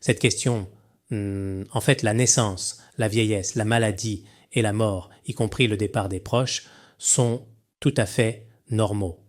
Cette question, en fait la naissance, la vieillesse, la maladie et la mort, y compris le départ des proches, sont tout à fait normaux.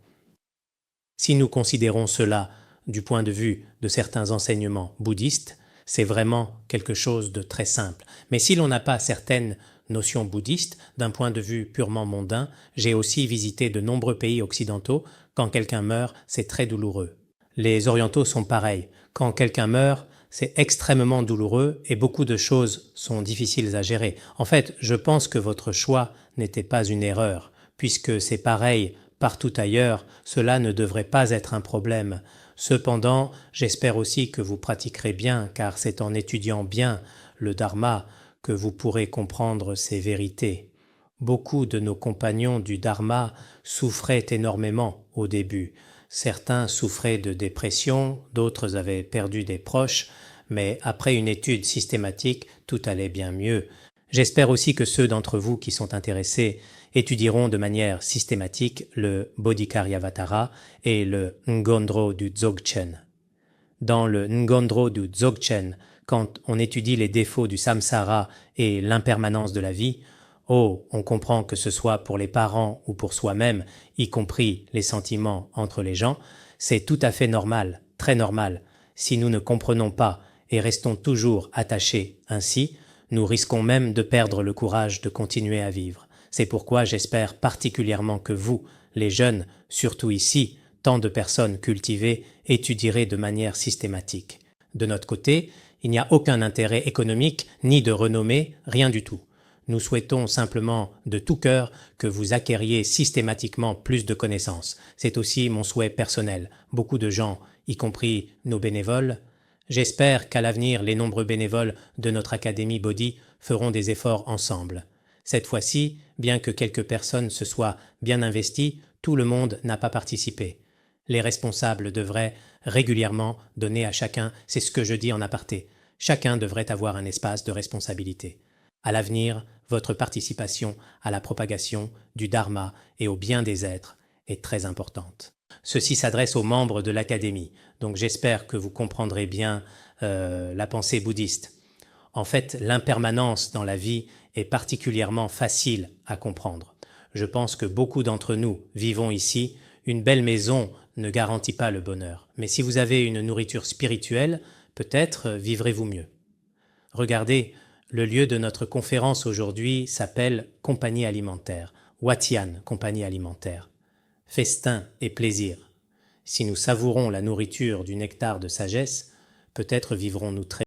Si nous considérons cela du point de vue de certains enseignements bouddhistes, c'est vraiment quelque chose de très simple. Mais si l'on n'a pas certaines notions bouddhistes, d'un point de vue purement mondain, j'ai aussi visité de nombreux pays occidentaux. Quand quelqu'un meurt, c'est très douloureux. Les orientaux sont pareils. Quand quelqu'un meurt, c'est extrêmement douloureux et beaucoup de choses sont difficiles à gérer. En fait, je pense que votre choix n'était pas une erreur, puisque c'est pareil partout ailleurs, cela ne devrait pas être un problème. Cependant, j'espère aussi que vous pratiquerez bien, car c'est en étudiant bien le Dharma que vous pourrez comprendre ces vérités. Beaucoup de nos compagnons du Dharma souffraient énormément au début. Certains souffraient de dépression, d'autres avaient perdu des proches, mais après une étude systématique, tout allait bien mieux. J'espère aussi que ceux d'entre vous qui sont intéressés étudieront de manière systématique le Bodhikaryavattara et le Ngondro du Dzogchen. Dans le Ngondro du Dzogchen, quand on étudie les défauts du samsara et l'impermanence de la vie, on comprend que ce soit pour les parents ou pour soi-même, y compris les sentiments entre les gens, c'est tout à fait normal, très normal. Si nous ne comprenons pas et restons toujours attachés ainsi, nous risquons même de perdre le courage de continuer à vivre. C'est pourquoi j'espère particulièrement que vous, les jeunes, surtout ici, tant de personnes cultivées, étudierez de manière systématique. De notre côté, il n'y a aucun intérêt économique ni de renommée, rien du tout. Nous souhaitons simplement de tout cœur que vous acquériez systématiquement plus de connaissances. C'est aussi mon souhait personnel. Beaucoup de gens, y compris nos bénévoles, j'espère qu'à l'avenir, les nombreux bénévoles de notre Académie Bodhi feront des efforts ensemble. Cette fois-ci, bien que quelques personnes se soient bien investies, tout le monde n'a pas participé. Les responsables devraient régulièrement donner à chacun, c'est ce que je dis en aparté, chacun devrait avoir un espace de responsabilité. À l'avenir, votre participation à la propagation du Dharma et au bien des êtres est très importante. Ceci s'adresse aux membres de l'Académie, donc j'espère que vous comprendrez bien la pensée bouddhiste. En fait, l'impermanence dans la vie est particulièrement facile à comprendre. Je pense que beaucoup d'entre nous vivons ici. Une belle maison ne garantit pas le bonheur. Mais si vous avez une nourriture spirituelle, peut-être vivrez-vous mieux. Regardez, le lieu de notre conférence aujourd'hui s'appelle Compagnie alimentaire, Watian, Compagnie alimentaire. Festin et plaisir. Si nous savourons la nourriture du nectar de sagesse, peut-être vivrons-nous très